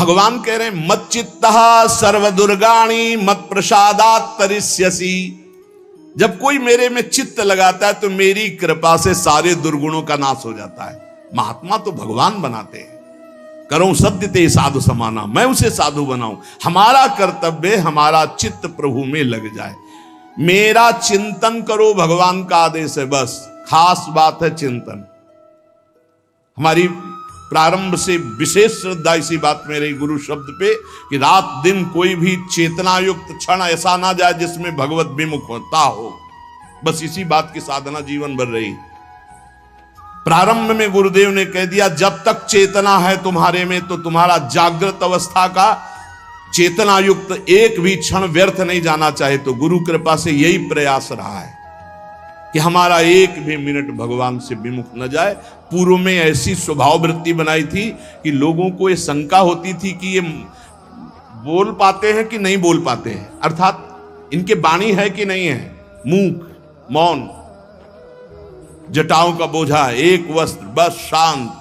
भगवान कह रहे हैं मत चित्तः सर्वदुर्गाणि मत प्रसादात् तरिष्यसि। जब कोई मेरे में चित्त लगाता है तो मेरी कृपा से सारे दुर्गुणों का नाश हो जाता है। महात्मा तो भगवान बनाते हैं। करो सत्य ते साधु समाना, मैं उसे साधु बनाऊं। हमारा कर्तव्य हमारा चित्त प्रभु में लग जाए। मेरा चिंतन करो, भगवान का आदेश है, बस खास बात है चिंतन। हमारी प्रारंभ से विशेष श्रद्धा इसी बात में रही गुरु शब्द पे कि रात दिन कोई भी चेतना युक्त क्षण ऐसा ना जाए जिसमें भगवत विमुखता हो। बस इसी बात की साधना जीवन भर रही। प्रारंभ में गुरुदेव ने कह दिया जब तक चेतना है तुम्हारे में तो तुम्हारा जागृत अवस्था का चेतना युक्त एक भी क्षण व्यर्थ नहीं जाना चाहे। तो गुरु कृपा से यही प्रयास रहा है कि हमारा एक भी मिनट भगवान से विमुख न जाए। पूर्व में ऐसी स्वभाव वृत्ति बनाई थी कि लोगों को ये शंका होती थी कि ये बोल पाते हैं कि नहीं बोल पाते हैं, अर्थात इनके वाणी है कि नहीं है, मूक मौन, जटाओं का बोझा, एक वस्त्र, बस शांत।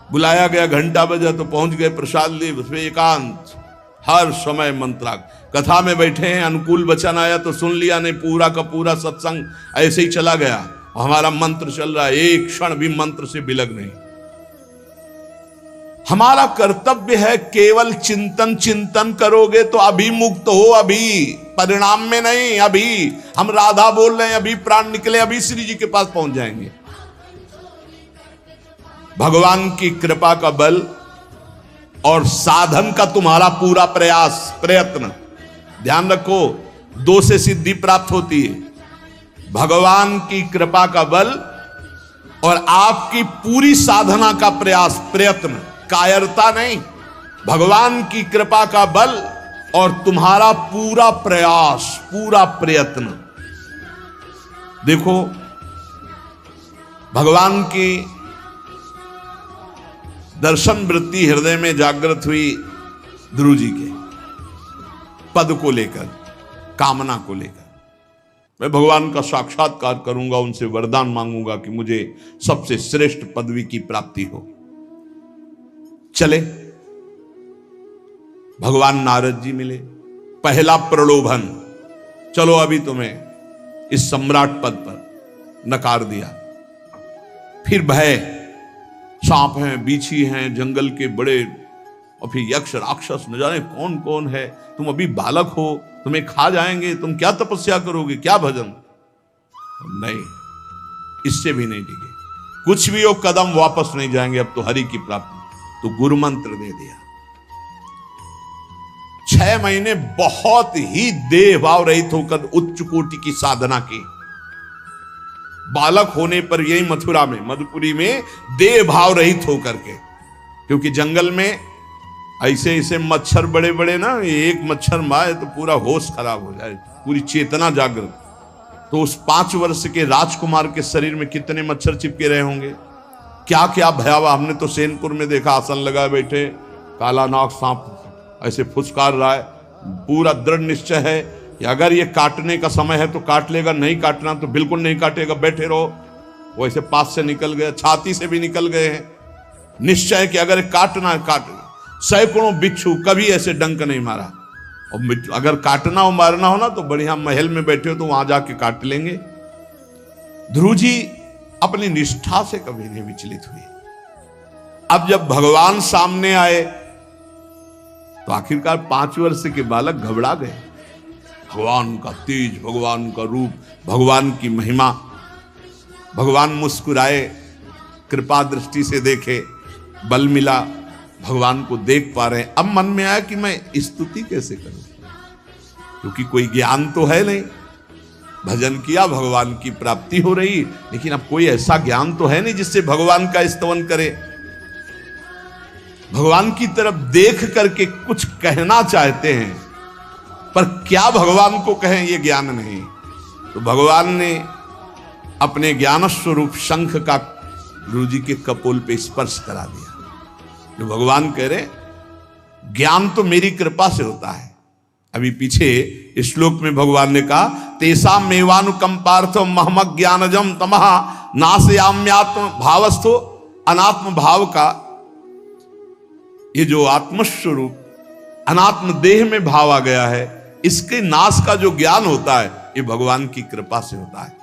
बुलाया गया, घंटा बजा तो पहुंच गए, प्रसाद लिए, उसमें एकांत, हर समय मंत्राग। कथा में बैठे हैं, अनुकूल वचन आया तो सुन लिया, नहीं पूरा का पूरा सत्संग ऐसे ही चला गया। हमारा मंत्र चल रहा है, एक क्षण भी मंत्र से बिलग नहीं। हमारा कर्तव्य है केवल चिंतन। चिंतन करोगे तो अभी मुक्त हो, अभी परिणाम में नहीं। अभी हम राधा बोल रहे हैं, अभी प्राण निकले, अभी श्री जी के पास पहुंच जाएंगे। भगवान की कृपा का बल और साधन का तुम्हारा पूरा प्रयास प्रयत्न, ध्यान रखो, दो से सिद्धि प्राप्त होती है। भगवान की कृपा का बल और आपकी पूरी साधना का प्रयास प्रयत्न, कायरता नहीं। भगवान की कृपा का बल और तुम्हारा पूरा प्रयास, पूरा प्रयत्न। देखो भगवान की दर्शन वृत्ति हृदय में जागृत हुई ध्रुव जी के पद को लेकर, कामना को लेकर। मैं भगवान का साक्षात्कार करूंगा, उनसे वरदान मांगूंगा कि मुझे सबसे श्रेष्ठ पदवी की प्राप्ति हो। चले, भगवान नारद जी मिले। पहला प्रलोभन, चलो अभी तुम्हें इस सम्राट पद पर नकार दिया। फिर भय, सांप हैं, बीछी हैं, जंगल के बड़े, और फिर यक्ष राक्षस, न जाने कौन कौन है। तुम अभी बालक हो, तुम्हें खा जाएंगे, तुम क्या तपस्या करोगे, क्या भजन। नहीं, इससे भी नहीं टिके, कुछ भी हो, कदम वापस नहीं जाएंगे, अब तो हरि की प्राप्ति। तो गुरु मंत्र दे दिया। 6 महीने बहुत ही देह भाव रहित होकर उच्च कोटि की साधना की। बालक होने पर यही मथुरा में, मधुपुरी में देह भाव रहित होकर के, क्योंकि जंगल में ऐसे ऐसे मच्छर बड़े बड़े ना, एक मच्छर मारे तो पूरा होश खराब हो जाए, पूरी चेतना जागृत। तो उस 5 वर्ष के राजकुमार के शरीर में कितने मच्छर चिपके रहे होंगे, क्या क्या भयावह। हमने तो सेनपुर में देखा, आसन लगाए बैठे, काला नाग सांप ऐसे फुसकार रहा है। पूरा दृढ़ निश्चय है कि अगर ये काटने का समय है तो काट लेगा, नहीं काटना तो बिल्कुल नहीं काटेगा, बैठे रहो। वो ऐसे पास से निकल गए, छाती से भी निकल गए हैं। निश्चय है कि अगर काटना है काट। सैकड़ों बिच्छू, कभी ऐसे डंक नहीं मारा। और अगर काटना हो मारना हो ना तो बढ़िया महल में बैठे हो तो वहां जाके काट लेंगे। ध्रुव जी अपनी निष्ठा से कभी नहीं विचलित हुए। अब जब भगवान सामने आए तो आखिरकार 5 वर्ष के बालक घबरा गए। भगवान का तेज, भगवान का रूप, भगवान की महिमा। भगवान मुस्कुराए, कृपा दृष्टि से देखे, बल मिला, भगवान को देख पा रहे हैं। अब मन में आया कि मैं स्तुति कैसे करूं, क्योंकि कोई ज्ञान तो है नहीं। भजन किया, भगवान की प्राप्ति हो रही, लेकिन अब कोई ऐसा ज्ञान तो है नहीं जिससे भगवान का स्तवन करे। भगवान की तरफ देख करके कुछ कहना चाहते हैं, पर क्या भगवान को कहें ये ज्ञान नहीं। तो भगवान ने अपने ज्ञान स्वरूप शंख का गुरु जी के कपोल पे स्पर्श करा दिया। जो भगवान कह रहे, ज्ञान तो मेरी कृपा से होता है। अभी पीछे इस श्लोक में भगवान ने कहा, तेसा मेवानुकंपार्थ महमक ज्ञानजम तमहा नाशयाम्यात्म भावस्थो। अनात्म भाव का ये जो आत्मस्वरूप अनात्म देह में भाव आ गया है, इसके नाश का जो ज्ञान होता है ये भगवान की कृपा से होता है।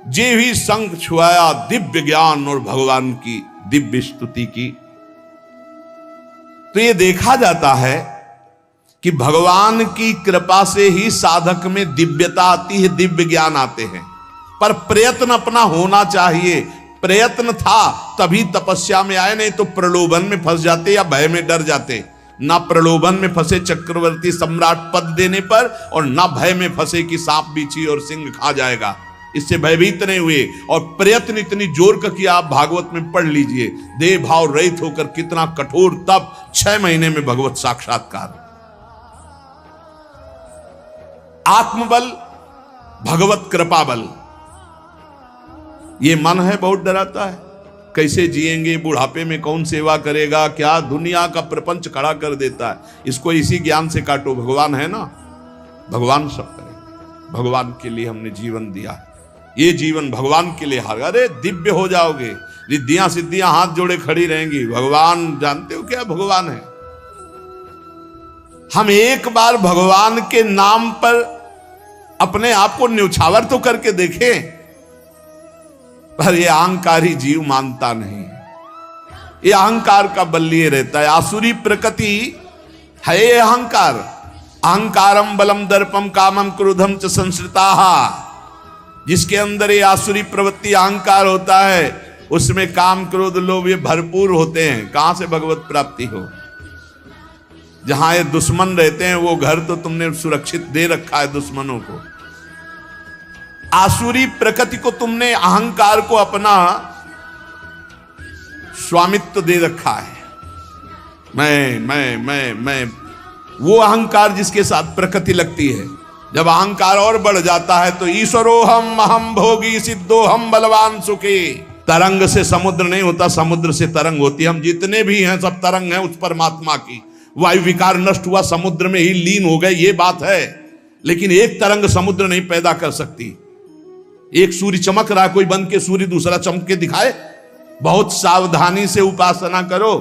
जे भी संग छुआया दिव्य ज्ञान और भगवान की दिव्य स्तुति की। तो ये देखा जाता है कि भगवान की कृपा से ही साधक में दिव्यता आती है, दिव्य ज्ञान आते हैं, पर प्रयत्न अपना होना चाहिए। प्रयत्न था तभी तपस्या में आए, नहीं तो प्रलोभन में फंस जाते या भय में डर जाते। ना प्रलोभन में फंसे चक्रवर्ती सम्राट पद देने पर, और ना भय में फंसे कि सांप बिच्छी और सिंह खा जाएगा, इससे भयभीत नहीं हुए। और प्रयत्न इतनी जोर का किया, आप भागवत में पढ़ लीजिए, देह भाव रहित होकर कितना कठोर तप, 6 महीने में भगवत साक्षात्कार। आत्मबल, भगवत कृपा बल। ये मन है बहुत डराता है, कैसे जिएंगे, बुढ़ापे में कौन सेवा करेगा, क्या दुनिया का प्रपंच खड़ा कर देता है। इसको इसी ज्ञान से काटो, भगवान है ना, भगवान सब करेंगे। भगवान के लिए हमने जीवन दिया, ये जीवन भगवान के लिए हार। अरे दिव्य हो जाओगे, रिद्धियां सिद्धियां हाथ जोड़े खड़ी रहेंगी। भगवान जानते हो क्या भगवान है। हम एक बार भगवान के नाम पर अपने आप को न्यौछावर तो करके देखें, पर यह अहंकारी जीव मानता नहीं। ये अहंकार का बल लिए रहता है। आसुरी प्रकृति है ये अहंकार। अहंकारम बलम दर्पम कामम क्रोधम च संश्रिताः। जिसके अंदर ये आसुरी प्रवृत्ति अहंकार होता है, उसमें काम क्रोध लोभ ये भरपूर होते हैं। कहां से भगवत प्राप्ति हो। जहां ये दुश्मन रहते हैं वो घर तो तुमने सुरक्षित दे रखा है दुश्मनों को। आसुरी प्रकृति को तुमने, अहंकार को अपना स्वामित्व दे रखा है। मैं वो अहंकार जिसके साथ प्रकृति लगती है। जब अहंकार और बढ़ जाता है तो ईश्वरोहम अहम भोगी सिद्धोहम बलवान सुखी। तरंग से समुद्र नहीं होता, समुद्र से तरंग होती है। हम जितने भी हैं सब तरंग हैं उस परमात्मा की। वायु विकार नष्ट हुआ, समुद्र में ही लीन हो गए, ये बात है। लेकिन एक तरंग समुद्र नहीं पैदा कर सकती। एक सूर्य चमक रहा, कोई बन के सूर्य दूसरा चमक के दिखाए। बहुत सावधानी से उपासना करो।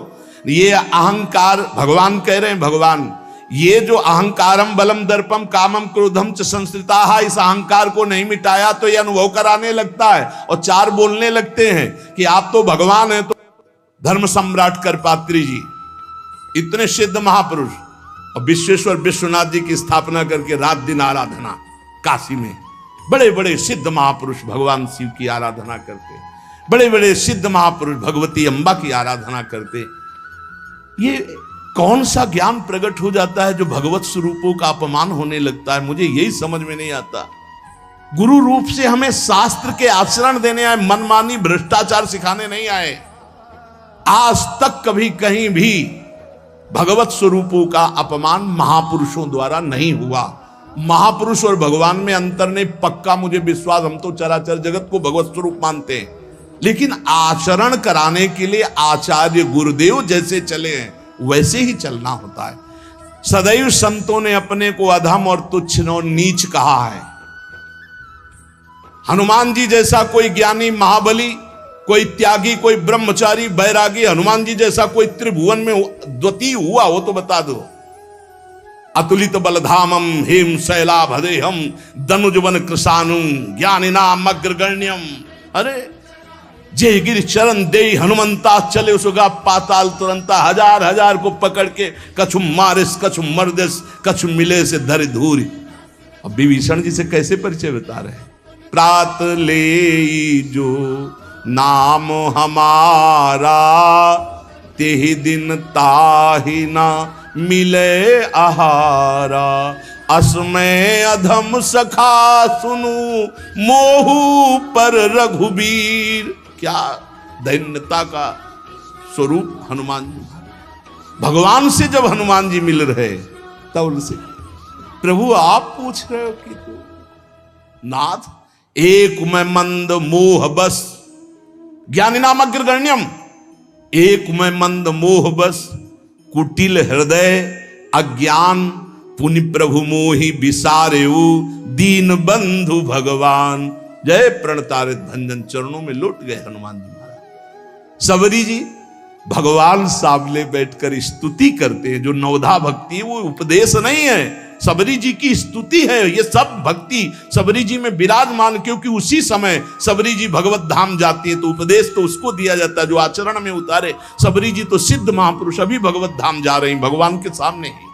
ये अहंकार, भगवान कह रहे हैं, भगवान ये जो अहंकारम बलम दर्पम कामम क्रोधम च संश्रिताः, इस अहंकार को नहीं मिटाया तो ये अनुभव कराने लगता है और 4 बोलने लगते हैं कि आप तो भगवान हैं। तो धर्म सम्राट करपात्री जी, इतने सिद्ध महापुरुष, और विश्वेश्वर विश्वनाथ जी की स्थापना करके रात दिन आराधना, काशी में बड़े बड़े सिद्ध महापुरुष भगवान शिव की आराधना करते, बड़े बड़े सिद्ध महापुरुष भगवती अम्बा की आराधना करते। ये कौन सा ज्ञान प्रकट हो जाता है जो भगवत स्वरूपों का अपमान होने लगता है। मुझे यही समझ में नहीं आता। गुरु रूप से हमें शास्त्र के आचरण देने आए, मनमानी भ्रष्टाचार सिखाने नहीं आए। आज तक कभी कहीं भी भगवत स्वरूपों का अपमान महापुरुषों द्वारा नहीं हुआ। महापुरुष और भगवान में अंतर नहीं, पक्का मुझे विश्वास। हम तो चराचर जगत को भगवत स्वरूप मानते हैं, लेकिन आचरण कराने के लिए आचार्य गुरुदेव जैसे चले हैं वैसे ही चलना होता है। सदैव संतों ने अपने को अधम और तुच्छ और नीच कहा है। हनुमान जी जैसा कोई ज्ञानी महाबली, कोई त्यागी, कोई ब्रह्मचारी बैरागी, हनुमान जी जैसा कोई त्रिभुवन में द्वितीय हुआ हो तो बता दो। अतुलित बलधामम हेम शैलाभदेहम दनुजवन कृशानुम ज्ञानिनाम अग्रगण्यम। अरे जय गिर चरण दे हनुमंता चले सुगा पाताल तुरंता। हजार हजार को पकड़ के कछु मारिस कछु मर्दिस कछु मिले से धरि धूरी। अब विभीषण जी से कैसे परिचय बता रहे हैं। प्रात ले जो नाम हमारा तेहि दिन ताहि ना मिले आहारा। असमय अधम सखा सुनु मोहू पर रघुबीर। क्या दैन्यता का स्वरूप हनुमान जी। भगवान से जब हनुमान जी मिल रहे तब उनसे प्रभु आप पूछ रहे हो कि तू नाथ एक मैं मंद मोह बस ज्ञानी नाम अग्रगण्यम। एक मैं मंद मोह बस कुटिल हृदय अज्ञान पुनि प्रभु मोहि विसारेऊ दीन बंधु भगवान। जय प्रणतारित भंजन चरणों में लौट गए हनुमान जी महाराज। सबरी जी भगवान सामने बैठकर स्तुति करते हैं। जो नवधा भक्ति है वो उपदेश नहीं है, सबरी जी की स्तुति है। ये सब भक्ति सबरी जी में विराजमान, क्योंकि उसी समय सबरी जी भगवत धाम जाती है तो उपदेश तो उसको दिया जाता है जो आचरण में उतारे। सबरी जी तो सिद्ध महापुरुष अभी भगवत धाम जा रहे हैं भगवान के सामने ही।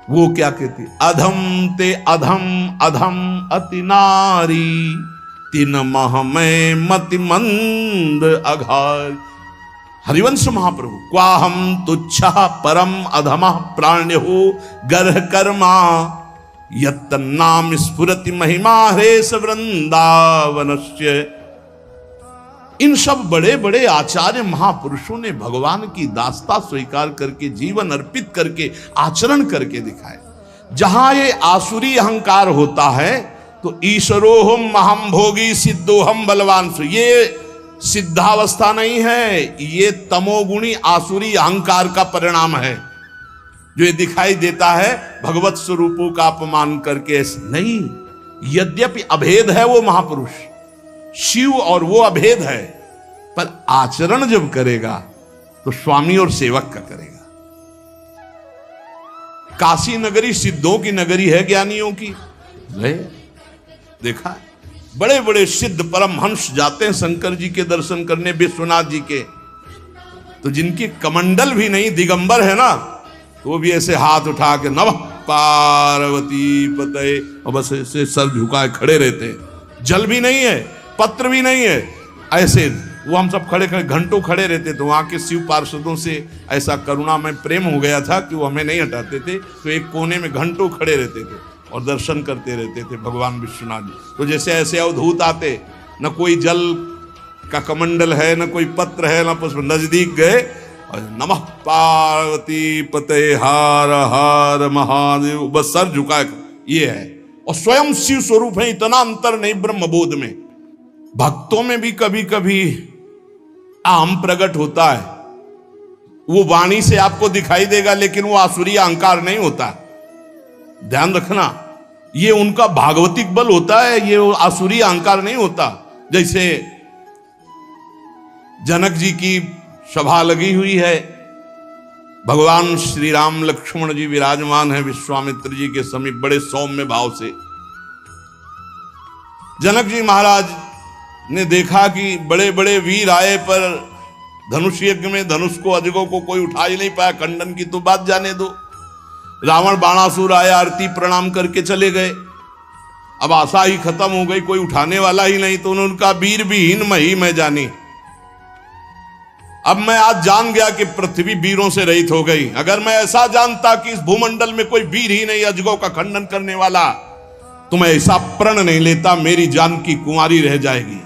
वो क्या कहती, अधम ते अधम अधम अति नारी, तीन मह में मति मंद अघार। हरिवंश महाप्रभु, क्वाहम तुच्छ परम अधम प्राण्यो गर्ह कर्मा, यत्तन्नाम स्फुरति महिमा हरेश वृंदावनस्य। इन सब बड़े बड़े आचार्य महापुरुषों ने भगवान की दास्ता स्वीकार करके, जीवन अर्पित करके, आचरण करके दिखाए। जहां ये आसुरी अहंकार होता है तो ईश्वरोहम महम भोगी सिद्धोहम बलवान, ये सिद्धावस्था नहीं है, ये तमोगुणी आसुरी अहंकार का परिणाम है जो ये दिखाई देता है भगवत स्वरूपों का अपमान करके। नहीं, यद्यपि अभेद है वो महापुरुष शिव और वो अभेद है, पर आचरण जब करेगा तो स्वामी और सेवक का करेगा। काशी नगरी सिद्धों की नगरी है, ज्ञानियों की है, देखा है? बड़े बड़े सिद्ध परमहंस जाते हैं शंकर जी के दर्शन करने, विश्वनाथ जी के, तो जिनके कमंडल भी नहीं, दिगंबर है ना, तो वो भी ऐसे हाथ उठा के नमः पार्वती पते, और बस ऐसे सर झुकाए खड़े रहते हैं। जल भी नहीं है, पत्र भी नहीं है, ऐसे वो हम सब खड़े खड़े घंटों खड़े रहते। तो वहां के शिव पार्षदों से ऐसा करुणा में प्रेम हो गया था कि वो हमें नहीं हटाते थे, तो एक कोने में घंटों खड़े रहते थे और दर्शन करते रहते थे भगवान विश्वनाथ जी। तो जैसे ऐसे अवधूत आते, न कोई जल का कमंडल है, न कोई पत्र है, न पुष्प, नजदीक गए और नमः पार्वती पते हार हार महादेव, बस सर झुका, ये है। और स्वयं शिव स्वरूप है, इतना अंतर नहीं ब्रह्मबोध में। भक्तों में भी कभी कभी आम प्रकट होता है, वो वाणी से आपको दिखाई देगा, लेकिन वो आसुरी अहंकार नहीं होता। ध्यान रखना, ये उनका भागवतिक बल होता है, ये आसुरी अहंकार नहीं होता। जैसे जनक जी की सभा लगी हुई है, भगवान श्री राम लक्ष्मण जी विराजमान है विश्वामित्र जी के समीप बड़े सौम्य भाव से। जनक जी महाराज ने देखा कि बड़े बड़े वीर आए पर धनुष यज्ञ में धनुष को अजगों को कोई उठा ही नहीं पाया, खंडन की तो बात जाने दो। रावण बाणासुर आया, आरती प्रणाम करके चले गए। अब आशा ही खत्म हो गई, कोई उठाने वाला ही नहीं, तो उन्होंने कहा वीर विहीन मही मैं जानी। अब मैं आज जान गया कि पृथ्वी वीरों से रहित हो गई। अगर मैं ऐसा जानता कि इस भूमंडल में कोई वीर ही नहीं अजगों का खंडन करने वाला, तो मैं ऐसा प्रण नहीं लेता, मेरी जान की कुंवारी रह जाएगी।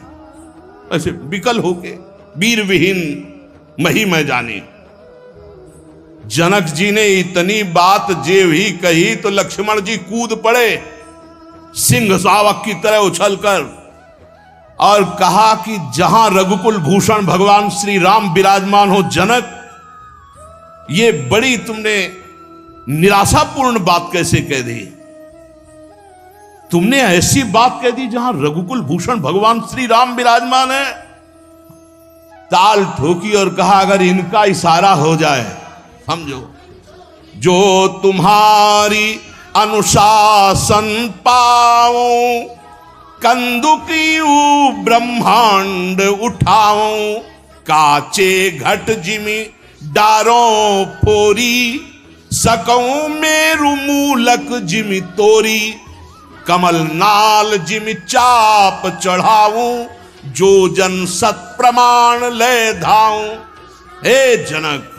ऐसे विकल होके वीर विहीन मही मैं जानी। जनक जी ने इतनी बात जेव ही कही तो लक्ष्मण जी कूद पड़े सिंह शावक की तरह उछलकर, और कहा कि जहां रघुकुल भूषण भगवान श्री राम विराजमान हो, जनक ये बड़ी तुमने निराशापूर्ण बात कैसे कह दी? तुमने ऐसी बात कह दी जहां रघुकुल भूषण भगवान श्री राम विराजमान है। ताल ठोकी और कहा अगर इनका इशारा हो जाए, समझो, जो तुम्हारी अनुशासन पाऊं, कंदुकियू ब्रह्मांड उठाऊं, काचे घट जिमी डारों फोरी, सकऊं मेरु मूलक जिमी तोरी, कमल नाल जिमी चाप चढ़ाऊं, जो जन सत प्रमाण ले धाऊं। हे जनक,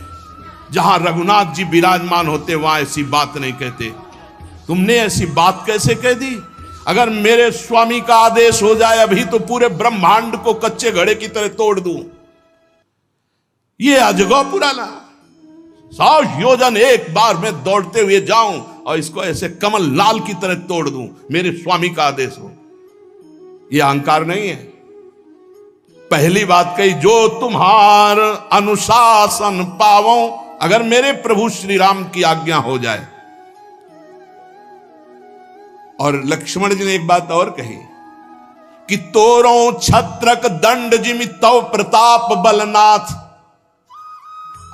जहां रघुनाथ जी विराजमान होते वहां ऐसी बात नहीं कहते। तुमने ऐसी बात कैसे कह दी? अगर मेरे स्वामी का आदेश हो जाए अभी तो पूरे ब्रह्मांड को कच्चे घड़े की तरह तोड़ दूं। ये अजगौ पुराना 100 योजन एक बार में दौड़ते हुए जाऊं और इसको ऐसे कमल लाल की तरह तोड़ दूं, मेरे स्वामी का आदेश हो। यह अहंकार नहीं है। पहली बात कही, जो तुम्हार अनुशासन पावो, अगर मेरे प्रभु श्री राम की आज्ञा हो जाए। और लक्ष्मण जी ने एक बात और कही कि तोरो छत्रक दंड जिमि तव प्रताप बलनाथ।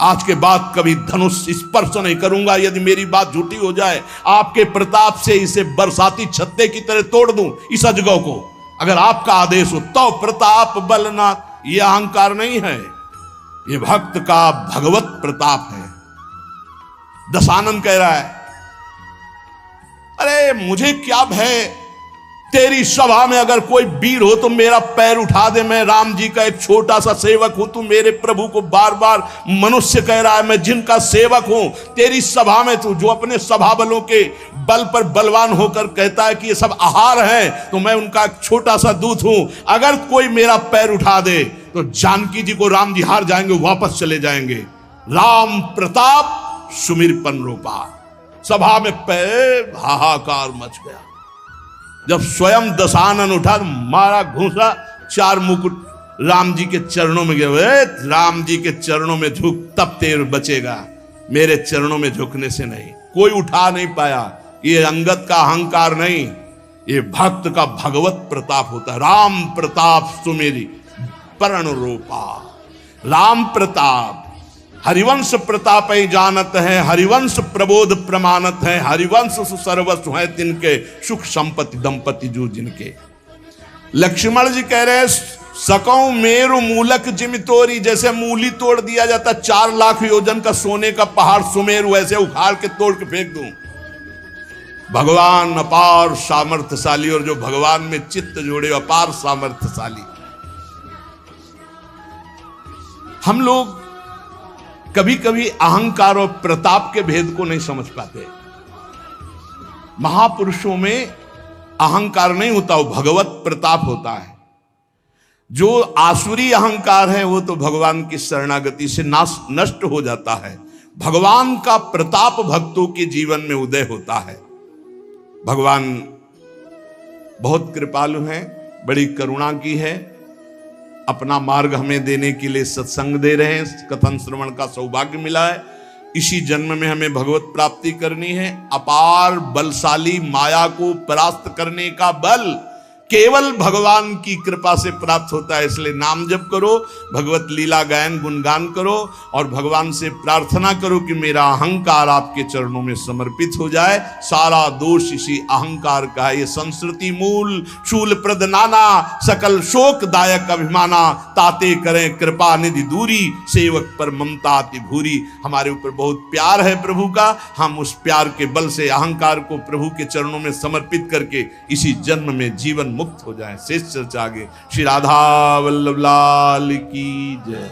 आज के बाद कभी धनुष स्पर्श नहीं करूंगा। यदि मेरी बात झूठी हो जाए, आपके प्रताप से इसे बरसाती छत्ते की तरह तोड़ दूं इस अजगव को, अगर आपका आदेश हो। तव प्रताप बलनाथ, यह अहंकार नहीं है, यह भक्त का भगवत प्रताप है। दशानन कह रहा है, अरे मुझे क्या भय, तेरी सभा में अगर कोई वीर हो तो मेरा पैर उठा दे। मैं राम जी का एक छोटा सा सेवक हूं। तू मेरे प्रभु को बार बार मनुष्य कह रहा है, मैं जिनका सेवक हूं। तेरी सभा में तू जो अपने सभा बलों के बल पर बलवान होकर कहता है कि ये सब आहार है, तो मैं उनका एक छोटा सा दूत हूं। अगर कोई मेरा पैर उठा दे तो जानकी जी को राम जी हार जाएंगे, वापस चले जाएंगे। राम प्रताप सुमिरपन रूपा। सभा में पैर हाहाकार मच गया। जब स्वयं दशानन उठा, मारा घूसा, 4 मुकुट राम जी के चरणों में गए। राम जी के चरणों में झुक, तब तेर बचेगा, मेरे चरणों में झुकने से नहीं। कोई उठा नहीं पाया। ये अंगद का अहंकार नहीं, ये भक्त का भगवत प्रताप होता है। राम प्रताप सुमेरी परण रूपा। राम प्रताप हरिवंश प्रताप ही जानत है, हरिवंश प्रबोध प्रमाणत है, हरिवंश सर्वस्व है तिनके, सुख संपत्ति दंपति जो जिनके। लक्ष्मण जी कह रहे, सकौ मेरु मूलक जिमि तोरी। जैसे मूली तोड़ दिया जाता 4 लाख योजन का सोने का पहाड़ सुमेरु, ऐसे उखाड़ के तोड़ के फेंक दूं। भगवान अपार सामर्थ्यशाली, और जो भगवान में चित्त जोड़े अपार सामर्थ्यशाली। हम लोग कभी कभी अहंकार और प्रताप के भेद को नहीं समझ पाते। महापुरुषों में अहंकार नहीं होता, वो भगवत प्रताप होता है। जो आसुरी अहंकार है वो तो भगवान की शरणागति से नष्ट हो जाता है। भगवान का प्रताप भक्तों के जीवन में उदय होता है। भगवान बहुत कृपालु हैं, बड़ी करुणा की है। अपना मार्ग हमें देने के लिए सत्संग दे रहे हैं। कथन श्रवण का सौभाग्य मिला है। इसी जन्म में हमें भगवत प्राप्ति करनी है। अपार बलशाली माया को परास्त करने का बल केवल भगवान की कृपा से प्राप्त होता है। इसलिए नाम जप करो, भगवत लीला गायन गुणगान करो, और भगवान से प्रार्थना करो कि मेरा अहंकार आपके चरणों में समर्पित हो जाए। सारा दोष इसी अहंकार का है। ये संस्कृति मूल शूल प्रद नाना, सकल शोकदायक अभिमाना, ताते करें कृपा निधि दूरी, सेवक पर ममता अति भूरी। हमारे ऊपर बहुत प्यार है प्रभु का। हम उस प्यार के बल से अहंकार को प्रभु के चरणों में समर्पित करके इसी जन्म में जीवन मुक्त हो जाए। शेष चर्चा आगे। श्री राधा वल्लभ लाल की जय।